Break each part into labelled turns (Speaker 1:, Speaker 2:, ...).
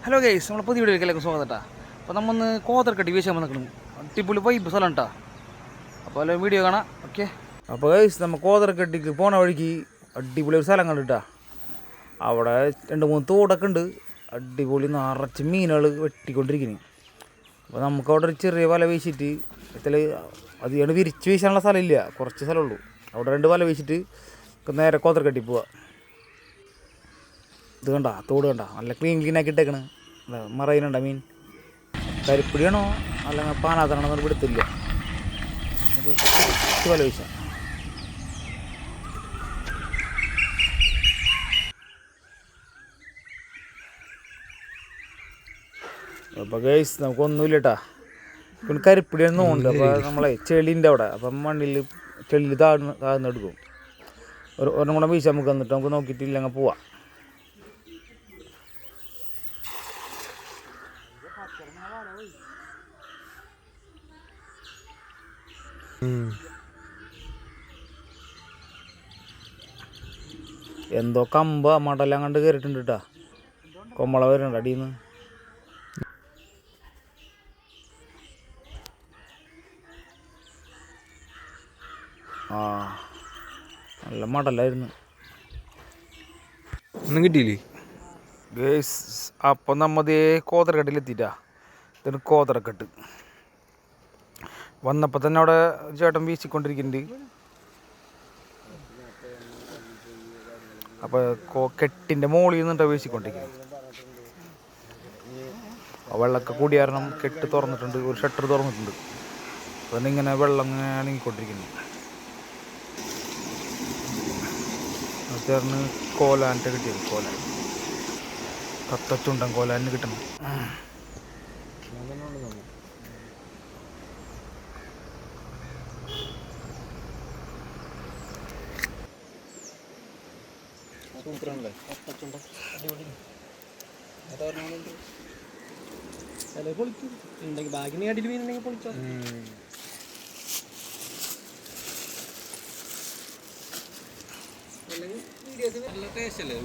Speaker 1: Hello guys, നമ്മളെ പുതിയ വീഡിയോയിലേക്ക് സ്വാഗതം കേട്ടോ. അപ്പോൾ നമ്മൊന്ന് കോതർക്കട്ടി വീശാൻ നിൽക്കണം. അടിപൊളി വൈബ് സ്ഥലം കേട്ടോ. അപ്പോൾ അല്ല വീഡിയോ കാണാം. ഓക്കെ. അപ്പോൾ ഗൈസ്, നമ്മൾ കോതർക്കട്ടിക്ക് പോണ വഴിക്ക് അടിപൊളി ഒരു സ്ഥലം കണ്ടിട്ടാ. അവിടെ 2-3 തോടൊക്കെ ഉണ്ട്. അടിപൊളി നിറച്ച് മീനുകൾ വെട്ടിക്കൊണ്ടിരിക്കുന്നു. അപ്പോൾ നമുക്കവിടെ ഒരു ചെറിയ വല വീശിയിട്ട് അതിയാണ് വിരിച്ച് വീശാനുള്ള സ്ഥലമില്ല, കുറച്ച് സ്ഥലമുള്ളൂ. അവിടെ 2 വല വീശിയിട്ട് നേരെ കോതർക്കട്ടി പോവാം. ഇത് കണ്ട തോട് കണ്ട നല്ല ക്ലീനാക്കി ഇട്ടേക്കണ്. മറയിലുണ്ട മീൻ കരിപ്പിടിയാണോ അല്ലെങ്കിൽ പാനാത്തണോ എന്നൊന്നും പിടുത്തില്ല. വല വീശ. അപ്പോൾ ഗൈസ് നമുക്കൊന്നുമില്ല കേട്ടാ. പിന്നെ കരിപ്പിടിയൊന്നും ഉണ്ട്. അപ്പോൾ നമ്മളെ ചെളിൻ്റെ അവിടെ അപ്പം മണ്ണിൽ ചെളിയിൽ താഴ്ന്നെടുക്കും. ഒരെണ്ണം കൂടെ വീശ നമുക്ക് വന്നിട്ട് നമുക്ക് നോക്കിയിട്ടില്ല അങ്ങ് പോവാം. എന്തോ കമ്പ മടലെല്ലാം കണ്ട് കയറിയിട്ടുണ്ട് കേട്ടാ. കൊമ്മള വരുന്നുണ്ട് അടിയിൽ നിന്ന്. ആ നല്ല മടലായിരുന്നു.
Speaker 2: ഒന്നും കിട്ടിയില്ലേ
Speaker 1: ഗേസ്? അപ്പം നമ്മതേ കോതറക്കെട്ടിലെത്തിയിട്ടാ. ഇതാണ് കോതറക്കെട്ട്. വന്നപ്പോൾ തന്നെ അവിടെ ചേട്ടൻ വീശിക്കൊണ്ടിരിക്കുന്നുണ്ട്. അപ്പോൾ കെട്ടിൻ്റെ മുകളിൽ നിന്നിട്ടാണ് വീശിക്കൊണ്ടിരിക്കുന്നത്. വെള്ളമൊക്കെ കൂടി കാരണം കെട്ട് തുറന്നിട്ടുണ്ട്, ഒരു ഷട്ടർ തുറന്നിട്ടുണ്ട്. അപ്പം ഇങ്ങനെ വെള്ളം ഇങ്ങനെ അണങ്ങിക്കൊണ്ടിരിക്കുന്നു. ചേർന്ന് കോലാൻ്റെ കിട്ടിയത്. കോലാൻ കത്തച്ചുണ്ടൻ കോലാന് കിട്ടണം.
Speaker 3: സൂപ്പറാണല്ലേ കത്തച്ചുണ്ട, അടിപൊളി. അല്ലെ പൊളിക്കും ഉണ്ടെങ്കിൽ ബാഗിന് അടിയിൽ മീനുണ്ടെങ്കിൽ പൊളിച്ചോ. നല്ല ടേസ്റ്റ് അല്ലേ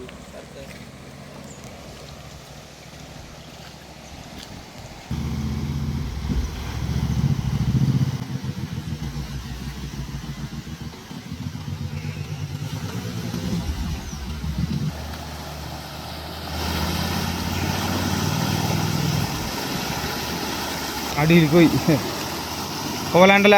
Speaker 2: അടിയിൽ പോയി കോലാണ്ടല്ല.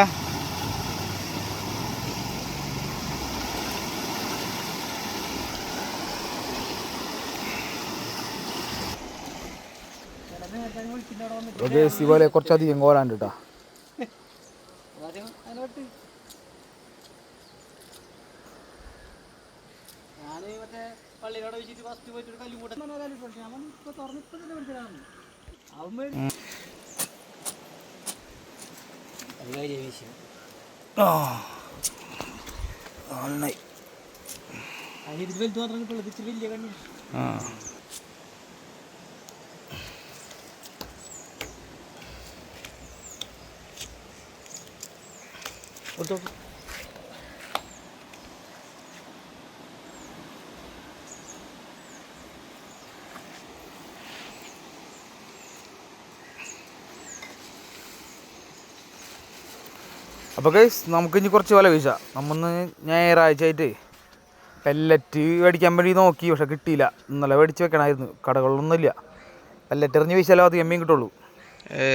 Speaker 1: പോലെ കുറച്ചധികം കോലാണ്ട് കേട്ടോ.
Speaker 3: ഞാന് മറ്റേ പള്ളിയിലൂടെ വെച്ചിട്ട് ഫസ്റ്റ് പോയിട്ട് ഒരു കല്ലും കൂടെ തുറന്നിട്ട് മനസ്സിലാകുന്നു. അതിന് വലുത് മാത്രം കിട്ടുള്ളൂ. ഇത് ഇച്ചിരി വലിയ കണ്ണി.
Speaker 1: അപ്പോൾ ഗൈസ്, നമുക്കിനി കുറച്ച് വല വീശാം. നമ്മൊന്ന് ഞായറാഴ്ച ആയിട്ട് പെല്ലറ്റ് മേടിക്കാൻ വേണ്ടി നോക്കി, പക്ഷെ കിട്ടിയില്ല. ഇന്നലെ മേടിച്ച് വെക്കണമായിരുന്നു. കടകളിലൊന്നുമില്ല. പെല്ലറ്റ് എറിഞ്ഞ് വീശാലോ അധികം മീൻ കിട്ടുള്ളൂ.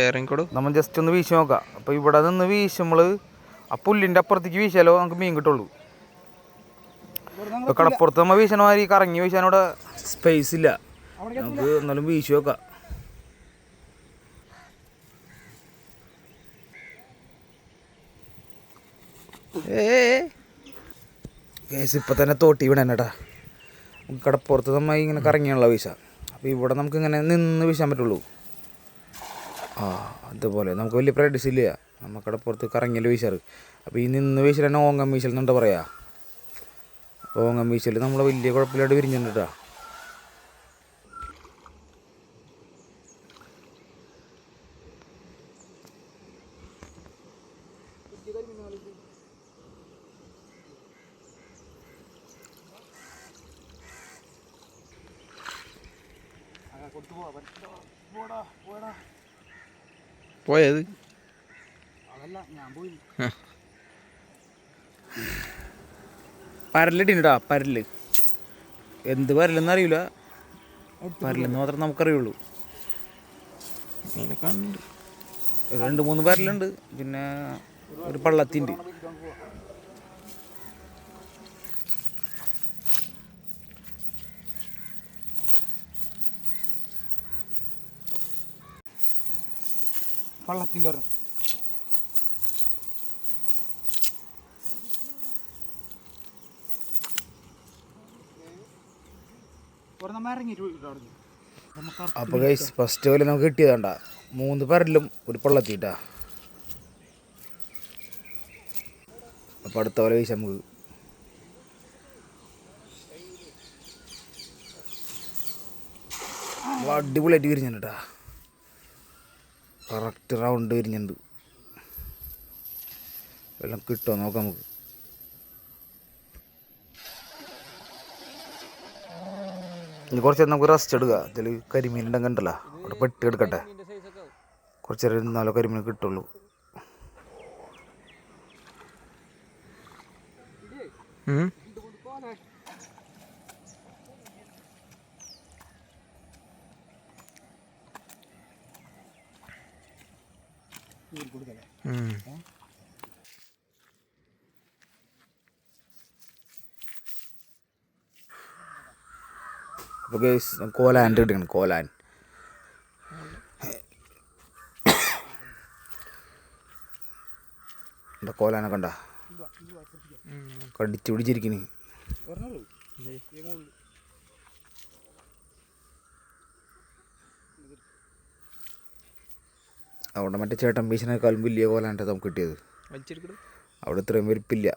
Speaker 2: ഇറങ്ങിക്കോളൂ.
Speaker 1: നമ്മൾ ജസ്റ്റ് ഒന്ന് വീശി നോക്കാം. അപ്പോൾ ഇവിടെ നിന്ന് വീശുമ്പോൾ ആ പുല്ലിൻ്റെ അപ്പുറത്തേക്ക് വീശാലോ നമുക്ക് മീൻ കിട്ടുള്ളൂ. ഇപ്പോൾ കടപ്പുറത്ത് നമ്മൾ വീശണ മാതിരി കറങ്ങി വീശാനിവിടെ സ്പേസ് ഇല്ല. നമുക്ക് എന്നാലും വീശി നോക്കാം. കേസ് ഇപ്പം തന്നെ തോട്ടി വീണ കേട്ടാ. കടപ്പുറത്ത് നമ്മൾ ഇങ്ങനെ കറങ്ങിയുള്ള വീശ. അപ്പോൾ ഇവിടെ നമുക്കിങ്ങനെ നിന്ന് വീശാൻ പറ്റുള്ളൂ. അതുപോലെ നമുക്ക് വലിയ പ്രാക്ടീസ് ഇല്ല. നമ്മൾ കടപ്പുറത്ത് കറങ്ങിയല്ലോ വീശാറ്. അപ്പോൾ ഈ നിന്ന് വീശൽ തന്നെ ഓങ്ങം വീശൽ എന്നുണ്ട് പറയാ. അപ്പോൾ ഓങ്ങം വീശൽ നമ്മൾ വലിയ കുഴപ്പമില്ലാണ്ട് വിരിഞ്ഞിട്ടുണ്ട് കേട്ടോ.
Speaker 2: പോയത്
Speaker 1: അതല്ല ഞാൻ പോയി പരലിട്ടിട്ടാ പരല് എന്ത് പരലെന്ന് അറിയില്ല പരലെന്ന് മാത്രം നമുക്കറിയുള്ളൂ.
Speaker 2: മീനെ കണ്ട്
Speaker 1: 2-3 പരലുണ്ട് പിന്നെ ഒരു പള്ളത്തിൻ്റെ. പള്ളത്തിൻ്റെ ഒരെണ്ണം അപ്പോൾ ഗൈസ് ഫസ്റ്റ് പോലെ നമുക്ക് കിട്ടിയതാണ്ട 3 പരലും ഒരു പള്ളത്തിട്ടാ. അപ്പോൾ അടുത്ത പോലെ കഴിച്ചാൽ നമുക്ക് അടിപൊളിയായിട്ട് വിരിഞ്ഞിട്ടാ. Correct round വിരിഞ്ഞിട്ടുണ്ട്. എല്ലാം കിട്ടുമോ നോക്കാം നമുക്ക്. ഇനി കുറച്ച് നേരം നമുക്ക് റെസ്റ്റ് എടുക്കുക. ഇതിൽ കരിമീൻ ഉണ്ടെങ്കിൽ ഉണ്ടല്ലോ അവിടെ പെട്ടി എടുക്കട്ടെ. കുറച്ച് നേരം ഇരുന്നാലോ കരിമീൻ കിട്ടുള്ളൂ. അപ്പോൾ ഗൈസ് കോലാൻ കിട്ടണം. കോലാൻ എന്താ കോലാനൊക്കെ ഉണ്ടാ കടിച്ചു പിടിച്ചിരിക്കണ്. അവിടെ മറ്റേ ചേട്ടൻ ബീച്ചിനേക്കാളും വലിയ കോലാൻ്റെ നമുക്ക് കിട്ടിയത്. അവിടെ ഇത്രയും വലിപ്പില്ല.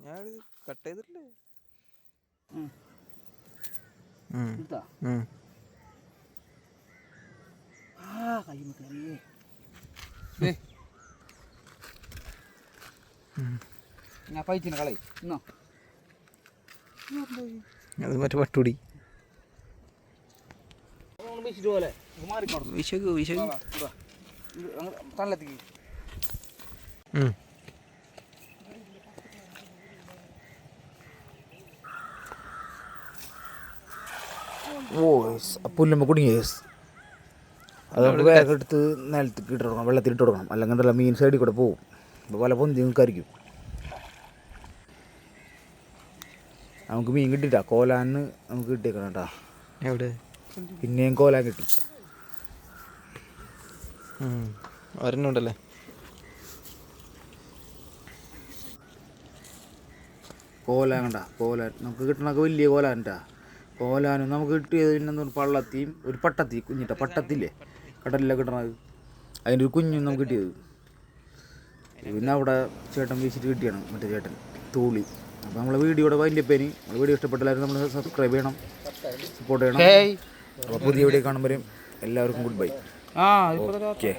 Speaker 2: ഞാൻ കട്ട് ചെയ്തിട്ടില്ലേ?
Speaker 1: ഞാൻ പൈച്ചിനെ കളി എന്നോ
Speaker 2: അത് മറ്റേ പട്ടുടി
Speaker 1: പോലെ
Speaker 2: വിശകു വിശകു
Speaker 1: തള്ളത്തേക്ക്. ഓ പുല്ലുമ്പോൾ കുടുങ്ങി കേസ്. അത് നമുക്ക് വേഗം എടുത്ത് നിലത്തേക്ക് ഇട്ട് കൊടുക്കണം, വെള്ളത്തിൽ ഇട്ട് കൊടുക്കണം. അല്ലെങ്കിൽ ഉണ്ടല്ലോ മീൻ സൈഡിൽ കൂടെ പോവും. അപ്പോൾ പല പൊന്തി നിൽക്കായിരിക്കും. നമുക്ക് മീൻ കിട്ടിയിട്ടാ. കോലാന് നമുക്ക് കിട്ടിയേക്കണം കേട്ടാ.
Speaker 2: എവിടെ
Speaker 1: പിന്നെയും കോലാൻ കിട്ടി.
Speaker 2: ഒരെണ്ണുണ്ടല്ലേ.
Speaker 1: കോലാൻ കണ്ട കോലാൻ നമുക്ക് കിട്ടണൊക്കെ വലിയ കോലാൻ കേട്ടാ. കോലാനും നമുക്ക് കിട്ടിയത് പിന്നെ പള്ളത്തിയും ഒരു പട്ടത്തി കുഞ്ഞിട്ട പട്ടത്തില്ലേ കടലിലൊക്കെ കിട്ടണത്, അതിൻ്റെ ഒരു കുഞ്ഞും നമുക്ക് കിട്ടിയത്. പിന്നെ അവിടെ ചേട്ടൻ വീശിട്ട് കിട്ടിയാണ് മറ്റേ ചേട്ടൻ തൂളി. അപ്പോൾ നമ്മളെ വീഡിയോയുടെ വലിയപ്പേന് വീഡിയോ ഇഷ്ടപ്പെട്ടാലും നമ്മൾ സബ്സ്ക്രൈബ് ചെയ്യണം, സപ്പോർട്ട് ചെയ്യണം. അപ്പോൾ പുതിയ വീഡിയോ കാണുമ്പോഴും എല്ലാവർക്കും ഗുഡ് ബൈ. ഓക്കെ.